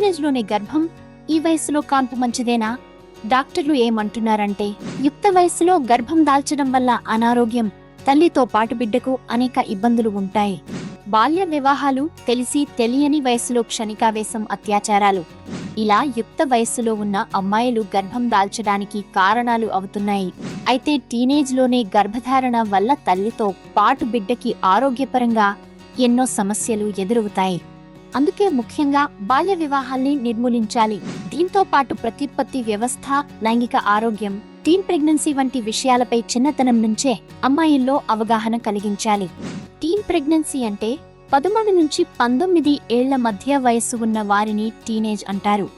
టీనేజ్లోనే గర్భం, ఈ వయసులో కాన్పు మంచిదేనా? డాక్టర్లు ఏమంటున్నారంటే, యుక్త వయసులో గర్భం దాల్చడం వల్ల అనారోగ్యం, తల్లితో పాటు బిడ్డకు అనేక ఇబ్బందులు ఉంటాయి. బాల్య వివాహాలు, తెలిసి తెలియని వయసులో క్షణికావేశం, అత్యాచారాలు ఇలా యుక్త వయస్సులో ఉన్న అమ్మాయిలు గర్భం దాల్చడానికి కారణాలు అవుతున్నాయి. అయితే టీనేజ్లోనే గర్భధారణ వల్ల తల్లితో పాటు బిడ్డకి ఆరోగ్యపరంగా ఎన్నో సమస్యలు ఎదురవుతాయి. అందుకే ముఖ్యంగా బాల్య వివాహాల్ని నిర్మూలించాలి. దీంతో పాటు ప్రత్యుత్పత్తి వ్యవస్థ, లైంగిక ఆరోగ్యం, టీన్ ప్రెగ్నెన్సీ వంటి విషయాలపై చిన్నతనం నుంచే అమ్మాయిల్లో అవగాహన కలిగించాలి. టీన్ ప్రెగ్నెన్సీ అంటే 13 నుంచి 19 ఏళ్ల మధ్య వయస్సు ఉన్న వారిని టీనేజ్ అంటారు.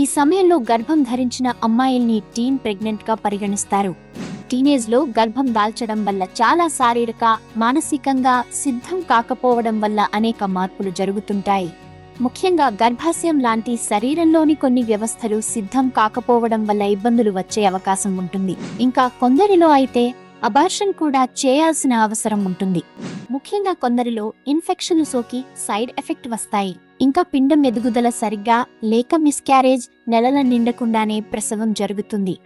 ఈ సమయంలో గర్భం ధరించిన అమ్మాయిల్ని టీన్ ప్రెగ్నెంట్ గా పరిగణిస్తారు. టీనేజ్ లో గర్భం దాల్చడం వల్ల చాలా శారీరక, మానసికంగా సిద్ధం కాకపోవడం వల్ల అనేక మార్పులు జరుగుతుంటాయి. ముఖ్యంగా గర్భాశయం లాంటి శరీరంలోని కొన్ని వ్యవస్థలు సిద్ధం కాకపోవడం వల్ల ఇబ్బందులు వచ్చే అవకాశం ఉంటుంది. ఇంకా కొందరిలో అయితే అబార్షన్ కూడా చేయాల్సిన అవసరం ఉంటుంది. ముఖ్యంగా కొందరిలో ఇన్ఫెక్షన్లు సోకి సైడ్ ఎఫెక్ట్ వస్తాయి. ఇంకా పిండం ఎదుగుదల సరిగ్గా లేక మిస్క్యారేజ్, నెలల నిండకుండానే ప్రసవం జరుగుతుంది.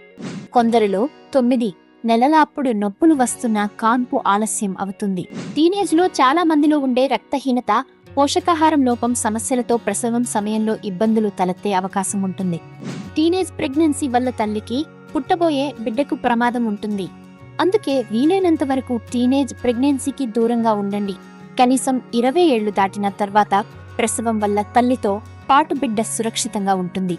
కొందరిలో 9 నెలల అప్పుడు నొప్పులు వస్తున్నా కాన్పు ఆలస్యం అవుతుంది. టీనేజ్ లో చాలా మందిలో ఉండే రక్తహీనత, పోషకాహారం లోపం సమస్యలతో ప్రసవం సమయంలో ఇబ్బందులు తలెత్తే అవకాశం ఉంటుంది. టీనేజ్ ప్రెగ్నెన్సీ వల్ల తల్లికి, పుట్టబోయే బిడ్డకు ప్రమాదం ఉంటుంది. అందుకే వీలైనంత వరకు టీనేజ్ ప్రెగ్నెన్సీకి దూరంగా ఉండండి. కనీసం 20 ఏళ్లు దాటిన తర్వాత ప్రసవం వల్ల తల్లితో పాటు బిడ్డ సురక్షితంగా ఉంటుంది.